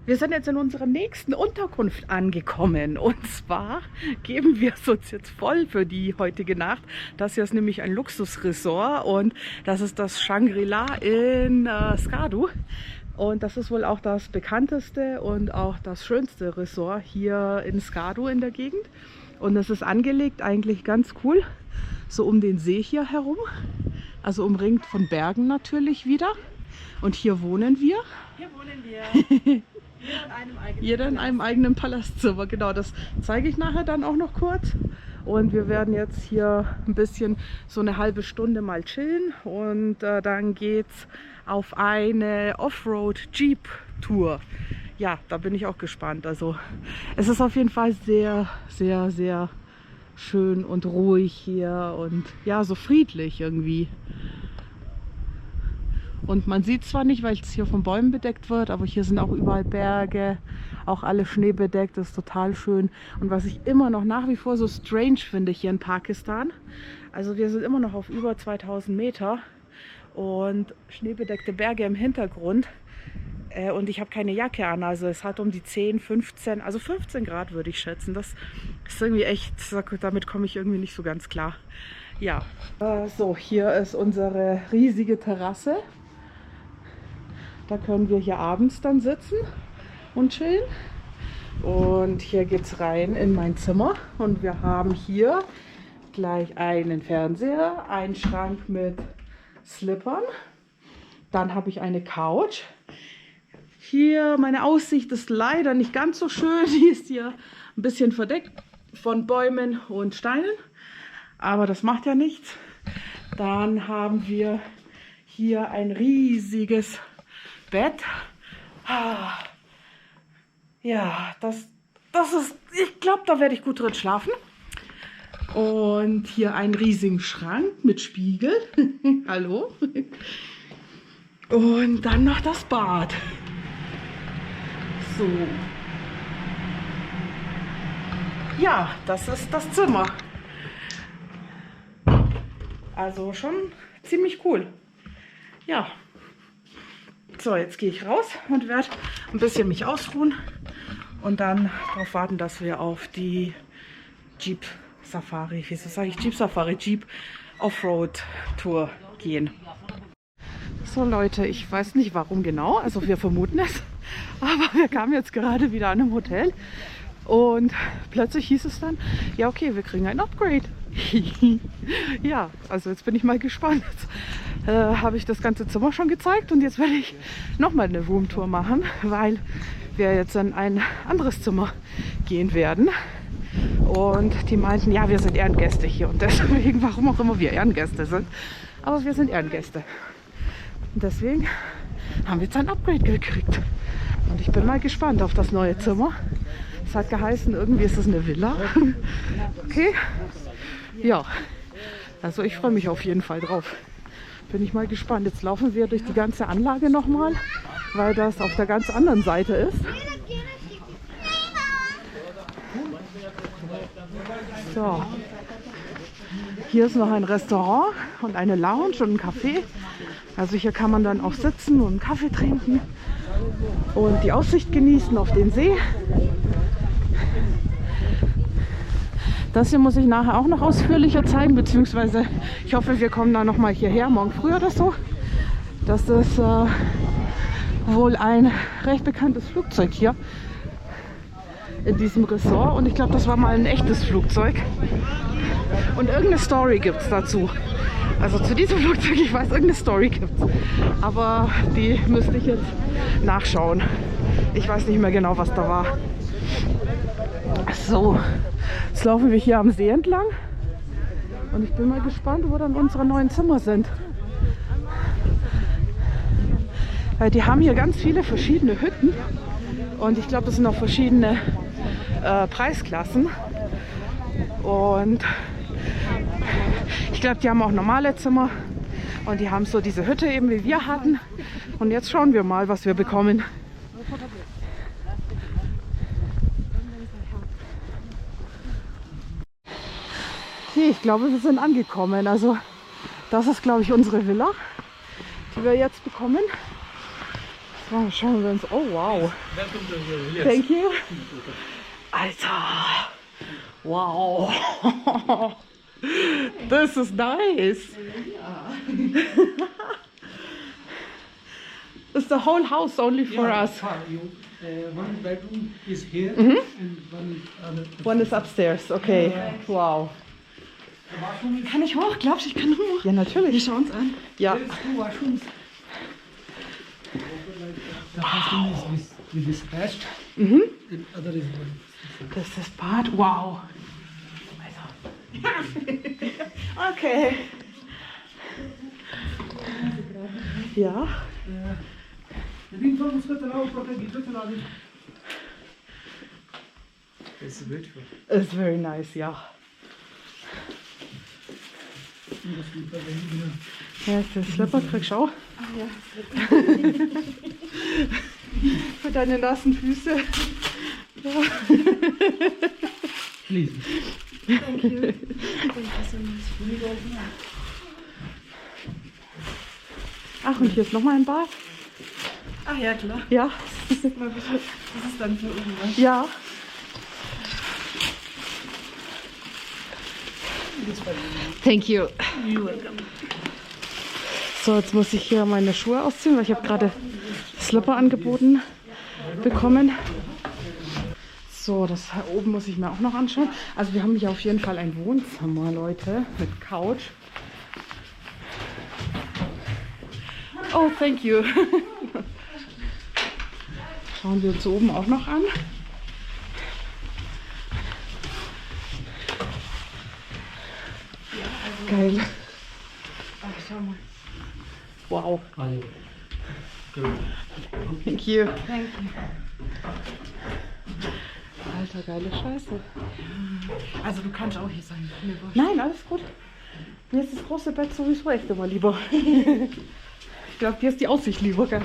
Wir sind jetzt in unserer nächsten Unterkunft angekommen und zwar geben wir es uns jetzt voll für die heutige Nacht. Das hier ist nämlich ein Luxusresort und das ist das Shangri-La in Skardu und das ist wohl auch das bekannteste und auch das schönste Resort hier in Skardu in der Gegend und es ist angelegt eigentlich ganz cool, so um den See hier herum, also umringt von Bergen natürlich wieder und hier wohnen wir. Hier wohnen wir. Jeder in einem eigenen Palastzimmer, genau, das zeige ich nachher dann auch noch kurz. Und wir werden jetzt hier ein bisschen so eine halbe Stunde mal chillen und dann geht's auf eine Offroad-Jeep-Tour. Ja, da bin ich auch gespannt. Also es ist auf jeden Fall sehr, sehr, sehr schön und ruhig hier und ja, so friedlich irgendwie. Und man sieht zwar nicht, weil es hier von Bäumen bedeckt wird, aber hier sind auch überall Berge, auch alle schneebedeckt, das ist total schön. Und was ich immer noch nach wie vor so strange finde hier in Pakistan, also wir sind immer noch auf über 2000 Meter und schneebedeckte Berge im Hintergrund. Und ich habe keine Jacke an, also es hat um die 10, 15, also 15 Grad würde ich schätzen. Das ist irgendwie echt, damit komme ich irgendwie nicht so ganz klar. Ja, so hier ist unsere riesige Terrasse. Da können wir hier abends dann sitzen und chillen. Und hier geht es rein in mein Zimmer. Und wir haben hier gleich einen Fernseher, einen Schrank mit Slippern. Dann habe ich eine Couch. Hier, meine Aussicht ist leider nicht ganz so schön. Die ist hier ein bisschen verdeckt von Bäumen und Steinen. Aber das macht ja nichts. Dann haben wir hier ein riesiges Bett. Ja, das ist, ich glaube, da werde ich gut drin schlafen. Und hier einen riesigen Schrank mit Spiegel. Hallo. Und dann noch das Bad. So. Ja, das ist das Zimmer. Also schon ziemlich cool. Ja. So, jetzt gehe ich raus und werde ein bisschen mich ausruhen und dann darauf warten, dass wir auf die Jeep Safari, wieso sage ich Jeep Safari, Jeep Offroad Tour gehen. So Leute, ich weiß nicht warum genau, also wir vermuten es, aber wir kamen jetzt gerade wieder an einem Hotel und plötzlich hieß es dann, ja okay, wir kriegen ein Upgrade. Ja, also jetzt bin ich mal gespannt. Jetzt habe ich das ganze Zimmer schon gezeigt und jetzt werde ich nochmal eine Roomtour machen, weil wir jetzt in ein anderes Zimmer gehen werden. Und die meinten, ja, wir sind Ehrengäste hier und deswegen, warum auch immer wir Ehrengäste sind, aber wir sind Ehrengäste. Und deswegen haben wir jetzt ein Upgrade gekriegt. Und ich bin mal gespannt auf das neue Zimmer. Es hat geheißen, irgendwie ist es eine Villa. Okay. Ja, also ich freue mich auf jeden Fall drauf. Bin ich mal gespannt. Jetzt laufen wir durch die ganze Anlage nochmal, weil das auf der ganz anderen Seite ist. So, hier ist noch ein Restaurant und eine Lounge und ein Café. Also hier kann man dann auch sitzen und einen Kaffee trinken und die Aussicht genießen auf den See. Das hier muss ich nachher auch noch ausführlicher zeigen, beziehungsweise ich hoffe, wir kommen da noch mal hierher, morgen früh oder so. Das ist wohl ein recht bekanntes Flugzeug hier in diesem Resort und ich glaube, das war mal ein echtes Flugzeug. Und irgendeine Story gibt es dazu. Also zu diesem Flugzeug, ich weiß, irgendeine Story gibt es. Aber die müsste ich jetzt nachschauen. Ich weiß nicht mehr genau, was da war. So. Jetzt laufen wir hier am See entlang und ich bin mal gespannt, wo dann unsere neuen Zimmer sind. Die haben hier ganz viele verschiedene Hütten und ich glaube, das sind auch verschiedene Preisklassen. Und ich glaube, die haben auch normale Zimmer und die haben so diese Hütte eben, wie wir hatten. Und jetzt schauen wir mal, was wir bekommen. Okay, ich glaube, wir sind angekommen. Also das ist, glaube ich, unsere Villa, die wir jetzt bekommen. Oh, schauen wir uns. Oh, wow. Welcome to your village. Thank you. Alter. Wow. This is nice. It's the whole house only for us. One bedroom is here and one other. One is upstairs. Okay. Wow. Kann ich hoch? Glaubst du, ich kann hoch? Ja, natürlich. Wir schauen uns an. Ja. There's two washrooms. The first one is with this rest and other is one. Das ist das Bad. Wow. Okay. Ja. It's beautiful. It's very nice, ja. Ja, ist der Slipper, kriegst du auch? Für deine nassen Füße. Ja. Please. Thank you. Thank you so much. Ach, und hier ist nochmal ein Bad. Ach ja, klar. Ja. Das ist dann für irgendwas. Ja. Thank you. You're welcome. So, jetzt muss ich hier meine Schuhe ausziehen, weil ich habe gerade Slipper angeboten bekommen. So, das oben muss ich mir auch noch anschauen. Also wir haben hier auf jeden Fall ein Wohnzimmer, Leute, mit Couch. Oh, thank you. Schauen wir uns oben auch noch an. Geil. Ach, schau mal. Wow. Good. Thank you. Thank you. Alter, geile Scheiße. Also du kannst auch hier sein. Mir wurscht. Nein, alles gut. Mir ist das große Bett sowieso echt immer lieber. Ich glaube, dir ist die Aussicht lieber, gell?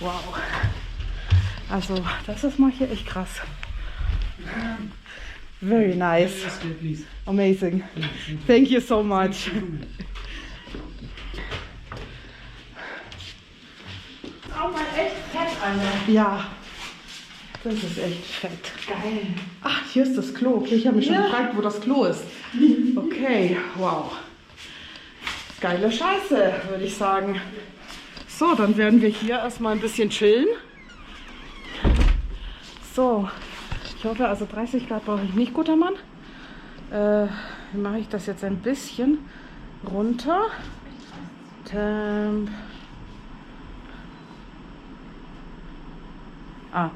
Wow. Also, das ist mal hier echt krass. Very nice. Yes, please. Amazing. Thank you so much. Auch mal echt fett, Alter. Ja, das ist echt fett. Geil. Ach, hier ist das Klo. Okay, ich habe mich schon gefragt, wo das Klo ist. Okay, wow. Geile Scheiße, würde ich sagen. So, dann werden wir hier erstmal ein bisschen chillen. So, ich hoffe, also 30 Grad brauche ich nicht, guter Mann. Mache ich das jetzt ein bisschen runter. Temp.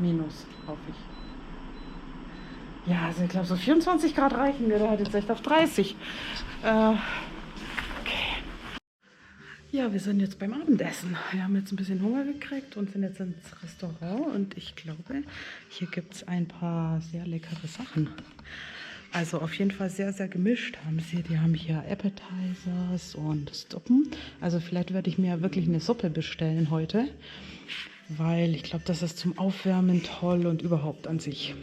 Minus, hoffe ich. Ja, also ich glaube, so 24 Grad reichen mir. Der hat jetzt echt auf 30. Okay. Ja, wir sind jetzt beim Abendessen. Wir haben jetzt ein bisschen Hunger gekriegt und sind jetzt ins Restaurant. Und ich glaube, hier gibt es ein paar sehr leckere Sachen. Also auf jeden Fall sehr, sehr gemischt haben sie. Die haben hier Appetizers und Suppen. Also vielleicht werde ich mir wirklich eine Suppe bestellen heute. Weil ich glaube, das ist zum Aufwärmen toll und überhaupt an sich.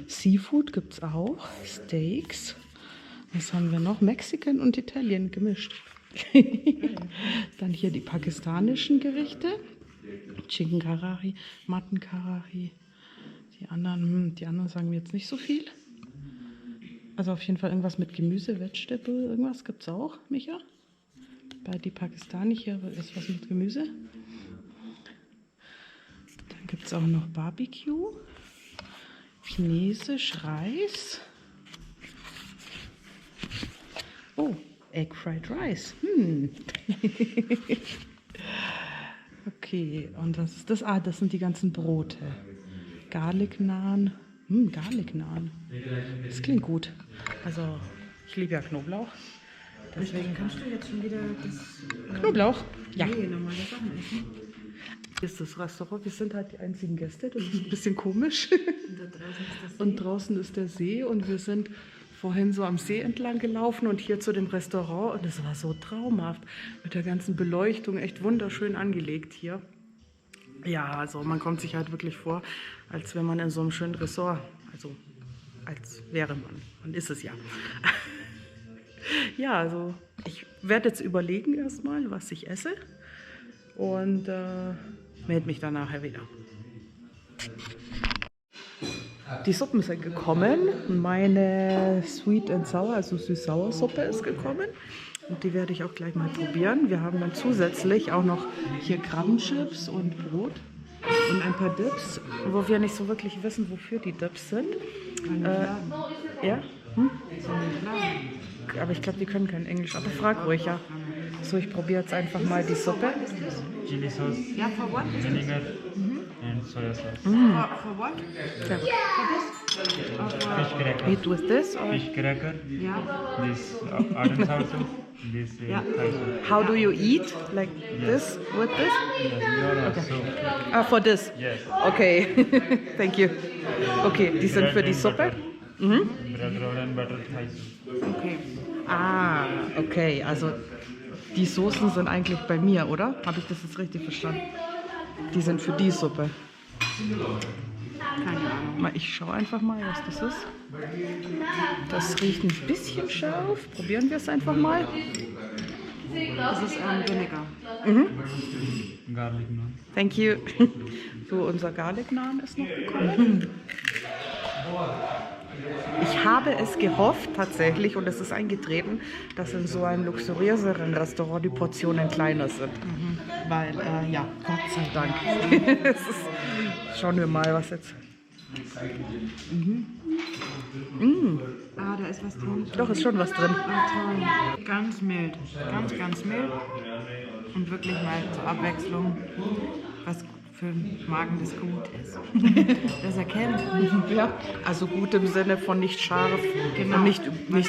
Seafood gibt es auch. Steaks. Was haben wir noch? Mexican und Italien gemischt. Dann hier die pakistanischen Gerichte. Chicken Karari, Mutton Karari. Die anderen sagen mir jetzt nicht so viel. Also auf jeden Fall irgendwas mit Gemüse, Vegetable, irgendwas gibt es auch, Micha. Bei die pakistanische ist was mit Gemüse. Dann gibt es auch noch Barbecue, Chinesisch, Reis. Oh, Egg Fried Rice. Okay, und das ist das. Das sind die ganzen Brote. Garlic Naan. Garlic Naan. Das klingt gut. Also, ich liebe ja Knoblauch. Deswegen kannst du jetzt schon wieder das... Knoblauch? Ja. Nee, normale Sachen essen. Hier ist das Restaurant. Wir sind halt die einzigen Gäste. Das ist ein bisschen komisch. Und da draußen ist das... Und draußen ist der See und wir sind vorhin so am See entlang gelaufen und hier zu dem Restaurant. Und es war so traumhaft mit der ganzen Beleuchtung. Echt wunderschön angelegt hier. Ja, also man kommt sich halt wirklich vor, als wenn man in so einem schönen Ressort, also als wäre man. Man ist es ja. Ja, also ich werde jetzt überlegen erstmal, was ich esse. und melde mich dann nachher wieder. Die Suppen sind gekommen. Meine Sweet and Sour, also Süß-Sauer-Suppe ist gekommen. Und die werde ich auch gleich mal probieren. Wir haben dann zusätzlich auch noch hier Krabbenchips und Brot und ein paar Dips, wo wir nicht so wirklich wissen, wofür die Dips sind. Ja? Hm? Aber ich glaube, die können kein Englisch. Aber frag ruhig, ja. So, ich probiere jetzt einfach mal die Suppe. Chili sauce, Yeah, for what? vinegar, and soya sauce. For what? Sehr gut. Fish cracker. Eat with this or Fish cracker. Yeah. This ardent sour sauce. This Yeah. Thai sauce. how do you eat? Like this, with this? Yeah, Okay. so Ah, for this? yes. Okay, thank you. Okay, die sind für die Suppe. Mhm. Bread roll and butter Thai sauce. Okay. Ah, okay, also die Soßen sind eigentlich bei mir, oder? Habe ich das jetzt richtig verstanden? Die sind für die Suppe. Keine Ahnung. Mal, ich schaue einfach mal, was das ist. Das riecht ein bisschen scharf. Probieren wir es einfach mal. Das ist Vinegar. Garlic naan. Thank you. So, unser Garlic Naan ist noch gekommen. Ich habe es gehofft tatsächlich, und es ist eingetreten, dass in so einem luxuriöseren Restaurant die Portionen kleiner sind. Weil, ja, Gott sei Dank. Es ist, schauen wir mal, was jetzt... Ah, da ist was drin. Doch, ist schon was drin. Ah, toll. Ganz mild. Ganz, ganz mild. Und wirklich mal zur Abwechslung, was für einen Magen das gut ist. Das erkennt. Ja, also gut im Sinne von nicht scharf und nicht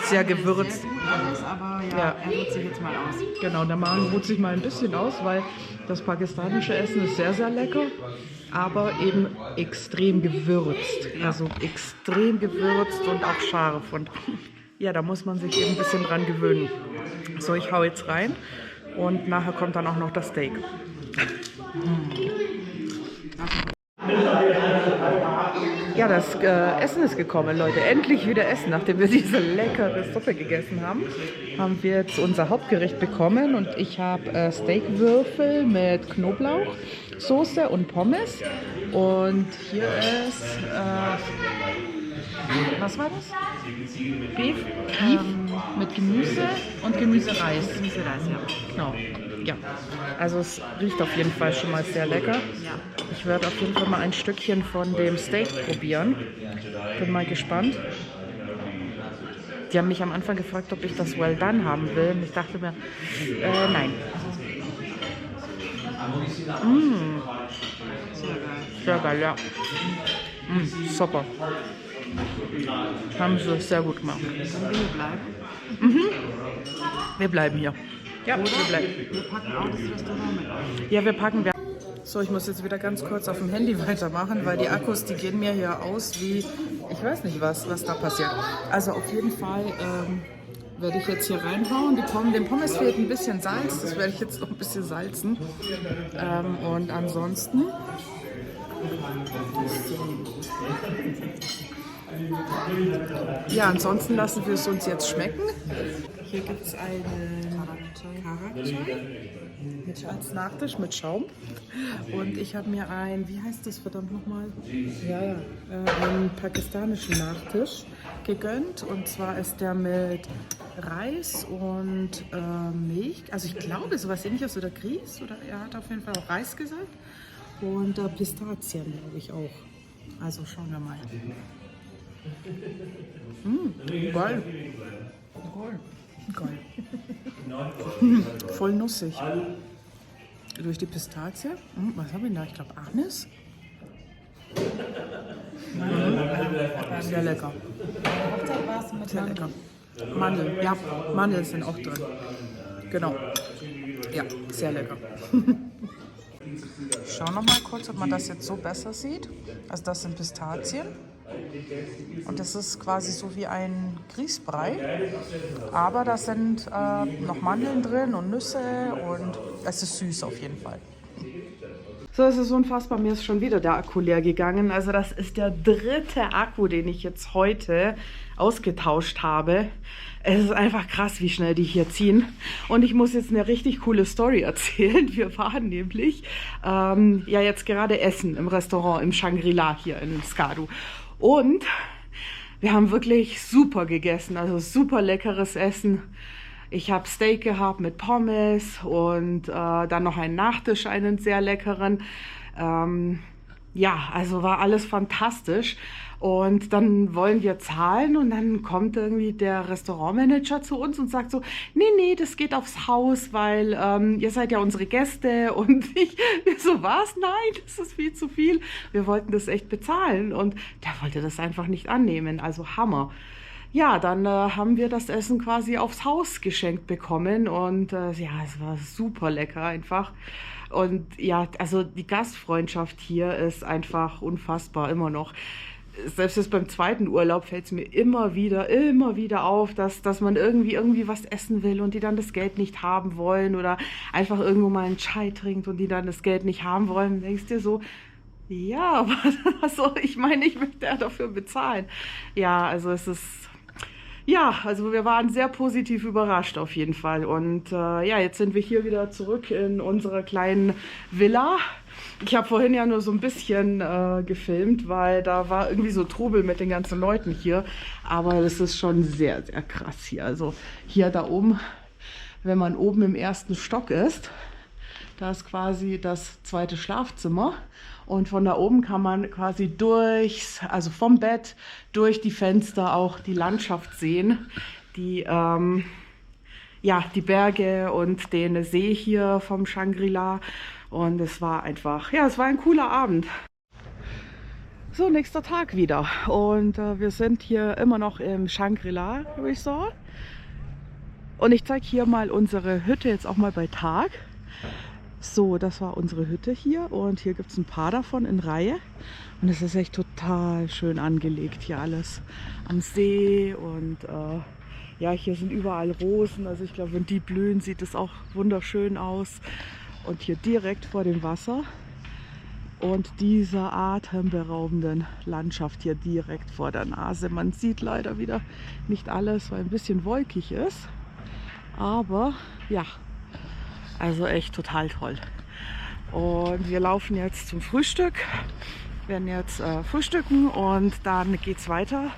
sehr gewürzt. Sehr gut ist, aber ja, Ja. er ruht sich jetzt mal aus. Genau, der Magen ruht sich mal ein bisschen aus, weil das pakistanische Essen ist sehr, sehr lecker, aber eben extrem gewürzt. Also extrem gewürzt und auch scharf. Und ja, da muss man sich eben ein bisschen dran gewöhnen. So, ich hau jetzt rein und nachher kommt dann auch noch das Steak. Ja, das Essen ist gekommen, Leute. Endlich wieder Essen. Nachdem wir diese leckere Suppe gegessen haben, haben wir jetzt unser Hauptgericht bekommen. Und ich habe Steakwürfel mit Knoblauchsoße und Pommes. Und hier ist, was war das? Beef mit Gemüse und Gemüsereis. Gemüsereis, ja. Genau. Ja, also es riecht auf jeden Fall schon mal sehr lecker. Ja. Ich werde auf jeden Fall mal ein Stückchen von dem Steak probieren. Bin mal gespannt. Die haben mich am Anfang gefragt, ob ich das well done haben will. Und ich dachte mir, nein. Sehr geil, ja. Super. Haben sie sehr gut gemacht. Dann wir bleiben. Wir bleiben hier. Ja, wir bleiben. Wir packen auch das Restaurant mit auf. Ja, wir packen. So, ich muss jetzt wieder ganz kurz auf dem Handy weitermachen, weil die Akkus, die gehen mir hier aus wie, ich weiß nicht was da passiert. Also auf jeden Fall werde ich jetzt hier reinhauen. Dem Pommes fehlt ein bisschen Salz, das werde ich jetzt noch ein bisschen salzen. Und ansonsten... Ja, ansonsten lassen wir es uns jetzt schmecken. Hier gibt es einen Karak-Chai als Nachtisch mit Schaum. Und ich habe mir wie heißt das verdammt nochmal? Einen pakistanischen Nachtisch gegönnt. Und zwar ist der mit Reis und Milch. Also ich glaube, sowas ähnliches oder Grieß. Oder er hat auf jeden Fall auch Reis gesagt. Und Pistazien, glaube ich, auch. Also schauen wir mal. Geil. Geil. Voll nussig. Durch die Pistazie. Was habe ich da? Ich glaube Anis. Sehr lecker. Sehr lecker. Mandeln. Ja, Mandeln sind auch drin. Genau. Ja, sehr lecker. Ich schaue noch mal kurz, ob man das jetzt so besser sieht. Also das sind Pistazien. Und das ist quasi so wie ein Grießbrei. Aber da sind noch Mandeln drin und Nüsse und es ist süß auf jeden Fall. So, es ist unfassbar, mir ist schon wieder der Akku leer gegangen. Also das ist der 3. Akku, den ich jetzt heute ausgetauscht habe. Es ist einfach krass, wie schnell die hier ziehen. Und ich muss jetzt eine richtig coole Story erzählen. Wir waren nämlich ja jetzt gerade essen im Restaurant im Shangri-La hier in Skadu. Und wir haben wirklich super gegessen, also super leckeres Essen. Ich habe Steak gehabt mit Pommes und dann noch einen Nachtisch, einen sehr leckeren. Ja, also war alles fantastisch. Und dann wollen wir zahlen und dann kommt irgendwie der Restaurantmanager zu uns und sagt so, nee, das geht aufs Haus, weil ihr seid ja unsere Gäste. Und ich so, was? Nein, das ist viel zu viel. Wir wollten das echt bezahlen und der wollte das einfach nicht annehmen. Also Hammer. Ja, dann haben wir das Essen quasi aufs Haus geschenkt bekommen und ja, es war super lecker einfach. Und ja, also die Gastfreundschaft hier ist einfach unfassbar, immer noch. Selbst jetzt beim 2. Urlaub fällt es mir immer wieder auf, dass man irgendwie was essen will und die dann das Geld nicht haben wollen oder einfach irgendwo mal einen Chai trinkt und die dann das Geld nicht haben wollen. Dann denkst du dir so, ja, aber also, ich meine, ich möchte ja dafür bezahlen. Ja, also es ist... Ja, also wir waren sehr positiv überrascht auf jeden Fall. Und ja, jetzt sind wir hier wieder zurück in unserer kleinen Villa. Ich habe vorhin ja nur so ein bisschen gefilmt, weil da war irgendwie so Trubel mit den ganzen Leuten hier. Aber das ist schon sehr, sehr krass hier. Also hier da oben, wenn man oben im 1. Stock ist, da ist quasi das 2. Schlafzimmer. Und von da oben kann man quasi also vom Bett durch die Fenster auch die Landschaft sehen. Ja, die Berge und den See hier vom Shangri-La. Und es war einfach, ja, es war ein cooler Abend. So, nächster Tag wieder. Und wir sind hier immer noch im Shangri-La Resort. Und ich zeige hier mal unsere Hütte jetzt auch mal bei Tag. So, das war unsere Hütte hier und hier gibt es ein paar davon in Reihe und es ist echt total schön angelegt hier alles am See und ja, hier sind überall Rosen, also ich glaube, wenn die blühen, sieht es auch wunderschön aus und hier direkt vor dem Wasser und dieser atemberaubenden Landschaft hier direkt vor der Nase. Man sieht leider wieder nicht alles, weil ein bisschen wolkig ist, aber ja, also echt total toll. Und wir laufen jetzt zum Frühstück. Wir werden jetzt frühstücken und dann geht es weiter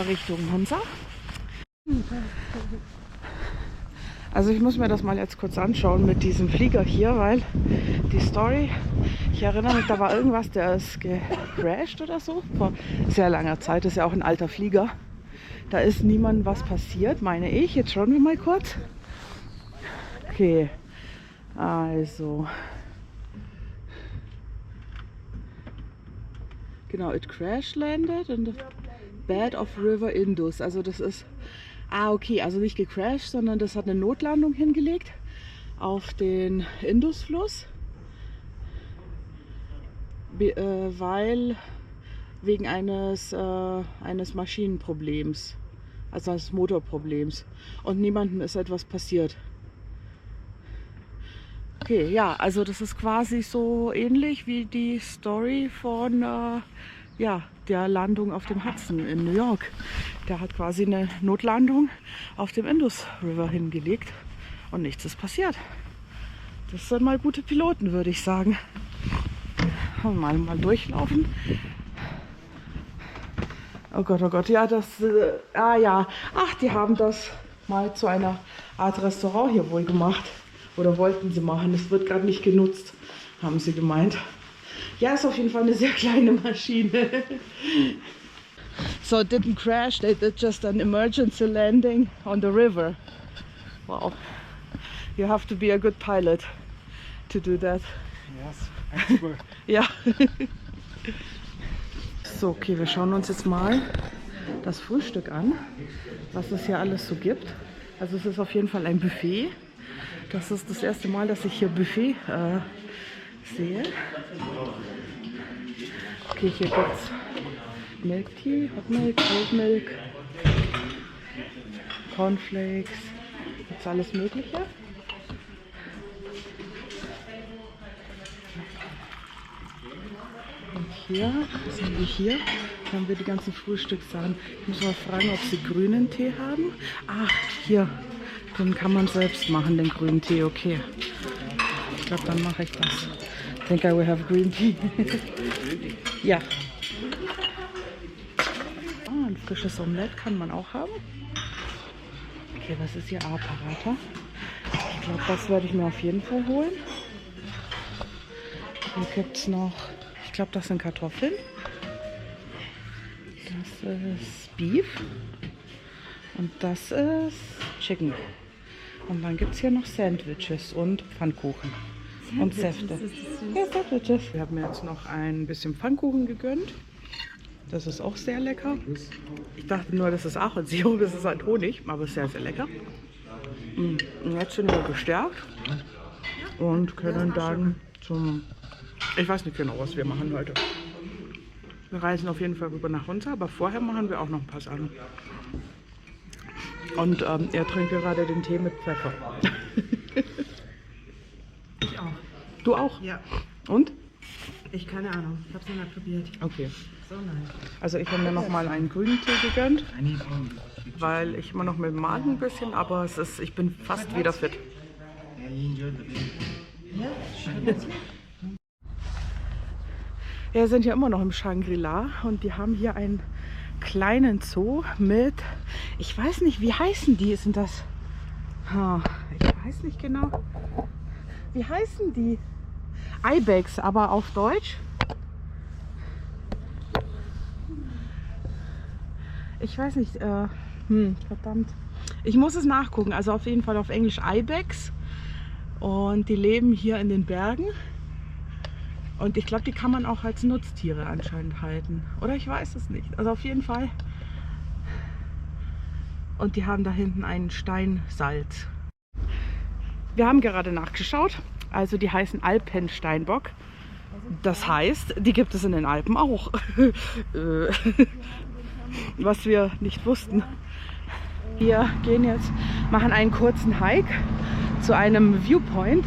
Richtung Hunza. Also ich muss mir das mal jetzt kurz anschauen mit diesem Flieger hier, weil die Story, ich erinnere mich, da war irgendwas, der ist gecrashed oder so. Vor sehr langer Zeit, das ist ja auch ein alter Flieger. Da ist niemandem was passiert, meine ich. Jetzt schauen wir mal kurz. Okay, also genau, it crash landed in the bed of River Indus. Also das ist, okay, also nicht gecrashed, sondern das hat eine Notlandung hingelegt auf den Indusfluss, weil wegen eines Maschinenproblems, also eines Motorproblems und niemandem ist etwas passiert. Okay, ja, also das ist quasi so ähnlich wie die Story von ja, der Landung auf dem Hudson in New York. Der hat quasi eine Notlandung auf dem Indus River hingelegt und nichts ist passiert. Das sind mal gute Piloten, würde ich sagen. Mal durchlaufen. Oh Gott, ja, das, ja, ach, die haben das mal zu einer Art Restaurant hier wohl gemacht. Oder wollten sie machen. Es wird gerade nicht genutzt, haben sie gemeint. Ja, ist auf jeden Fall eine sehr kleine Maschine. So it didn't crash, they did just an emergency landing on the river. Wow. You have to be a good pilot to do that. Yes, expert. Ja. So, okay, wir schauen uns jetzt mal das Frühstück an, was es hier alles so gibt. Also es ist auf jeden Fall ein Buffet. Das ist das erste Mal, dass ich hier Buffet sehe. Okay, hier gibt es Milk Tea, Hot Milk, Cold Milk, Cornflakes, gibt es alles Mögliche. Und hier, was haben wir hier? Hier haben wir die ganzen Frühstückssachen. Ich muss mal fragen, ob sie grünen Tee haben. Ah, hier. Den kann man selbst machen, den grünen Tee. Okay. Ich glaube, dann mache ich das. I think I will have green tea. Ja. Ah, ein frisches Omelett kann man auch haben. Okay, was ist hier? Ah, Paratha. Ich glaube, das werde ich mir auf jeden Fall holen. Hier gibt es noch, ich glaube, das sind Kartoffeln. Das ist Beef. Und das ist Chicken. Und dann gibt es hier noch Sandwiches und Pfannkuchen. Und Säfte. Ja, Sandwiches. Wir haben jetzt noch ein bisschen Pfannkuchen gegönnt. Das ist auch sehr lecker. Ich dachte nur, das ist Ahornsirup, das ist halt Honig, aber es ist sehr, sehr lecker. Und jetzt sind wir gestärkt und können dann zum... Ich weiß nicht genau, was wir machen heute. Wir reisen auf jeden Fall rüber nach Hunza, aber vorher machen wir auch noch ein paar Sachen. Und er trinkt gerade den Tee mit Pfeffer. Ich auch. Du auch? Ja. Und? Ich keine Ahnung. Ich habe es noch nicht probiert. Okay. So nice. Also ich habe mir noch mal einen grünen Tee gegönnt, weil ich immer noch mit dem Magen ein bisschen, aber es ist, ich bin fast wieder fit. Ja, Wir sind ja immer noch im Shangri-La und die haben hier einen kleinen Zoo mit, ich weiß nicht, wie heißen die? Sind das? Ich weiß nicht genau. Wie heißen die? Ibex, aber auf Deutsch. Ich weiß nicht, verdammt. Ich muss es nachgucken. Also auf jeden Fall auf Englisch Ibex. Und die leben hier in den Bergen. Und ich glaube, die kann man auch als Nutztiere anscheinend halten. Oder ich weiß es nicht. Also auf jeden Fall. Und die haben da hinten einen Steinsalz. Wir haben gerade nachgeschaut. Also die heißen Alpensteinbock. Das heißt, die gibt es in den Alpen auch. Was wir nicht wussten. Wir gehen jetzt, machen einen kurzen Hike zu einem Viewpoint.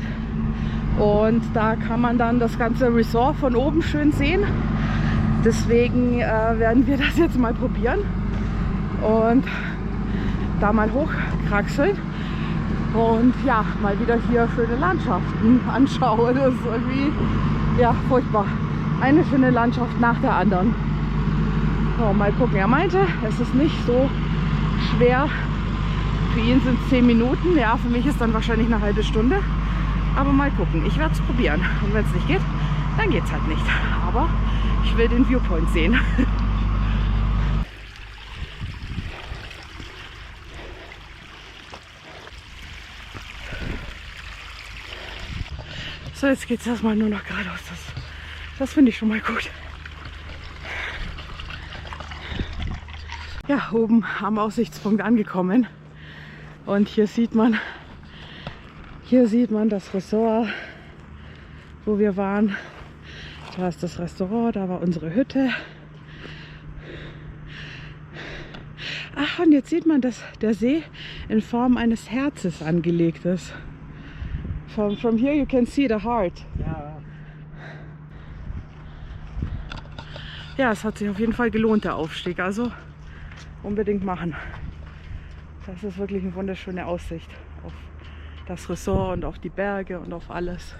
Und da kann man dann das ganze Resort von oben schön sehen. Deswegen werden wir das jetzt mal probieren. Und da mal hochkraxeln. Und ja, mal wieder hier schöne Landschaften anschauen. Das ist irgendwie, ja, furchtbar. Eine schöne Landschaft nach der anderen. So, mal gucken. Er meinte, es ist nicht so schwer. Für ihn sind es 10 Minuten. Ja, für mich ist dann wahrscheinlich eine halbe Stunde. Aber mal gucken. Ich werde es probieren. Und wenn es nicht geht, dann geht es halt nicht. Aber ich will den Viewpoint sehen. So, jetzt geht es erstmal nur noch geradeaus. Das finde ich schon mal gut. Ja, oben am Aussichtspunkt angekommen. Und hier sieht man das Ressort, wo wir waren. Da ist das Restaurant, da war unsere Hütte. Ach, und jetzt sieht man, dass der See in Form eines Herzes angelegt ist. From here you can see the heart. Ja, es hat sich auf jeden Fall gelohnt, der Aufstieg. Also unbedingt machen. Das ist wirklich eine wunderschöne Aussicht auf das Ressort und auf die Berge und auf alles.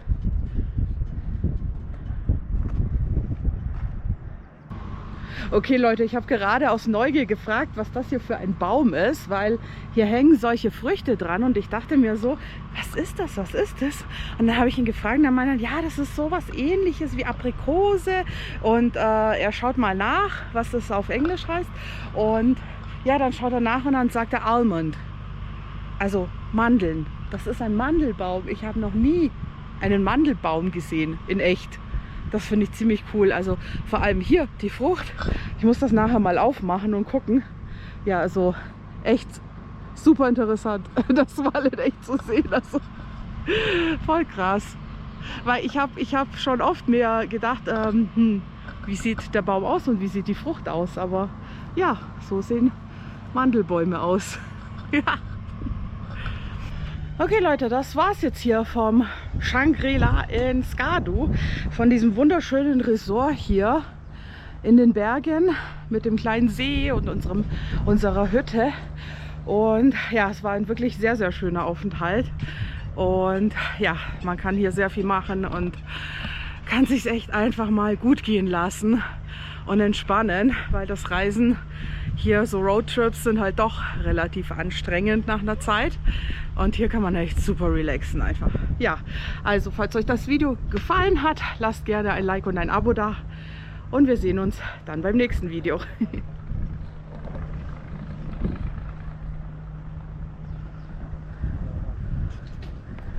Okay Leute, ich habe gerade aus Neugier gefragt, was das hier für ein Baum ist, weil hier hängen solche Früchte dran und ich dachte mir so, was ist das, was ist das? Und dann habe ich ihn gefragt und er meinte, ja, das ist sowas Ähnliches wie Aprikose und er schaut mal nach, was das auf Englisch heißt und ja, dann schaut er nach und dann sagt er Almond, also Mandeln. Das ist ein Mandelbaum. Ich habe noch nie einen Mandelbaum gesehen, in echt. Das finde ich ziemlich cool. Also vor allem hier die Frucht. Ich muss das nachher mal aufmachen und gucken. Ja, also echt super interessant, das mal in echt zu sehen. Also voll krass. Weil ich hab schon oft mir gedacht, wie sieht der Baum aus und wie sieht die Frucht aus. Aber ja, so sehen Mandelbäume aus. Ja. Okay Leute, das war's jetzt hier vom Shangri-La in Skadu, von diesem wunderschönen Resort hier in den Bergen mit dem kleinen See und unserer Hütte. Und ja, es war ein wirklich sehr, sehr schöner Aufenthalt. Und ja, man kann hier sehr viel machen und kann sich echt einfach mal gut gehen lassen und entspannen, weil das Reisen hier, so Roadtrips, sind halt doch relativ anstrengend nach einer Zeit. Und hier kann man echt super relaxen einfach. Ja, also falls euch das Video gefallen hat, lasst gerne ein Like und ein Abo da. Und wir sehen uns dann beim nächsten Video.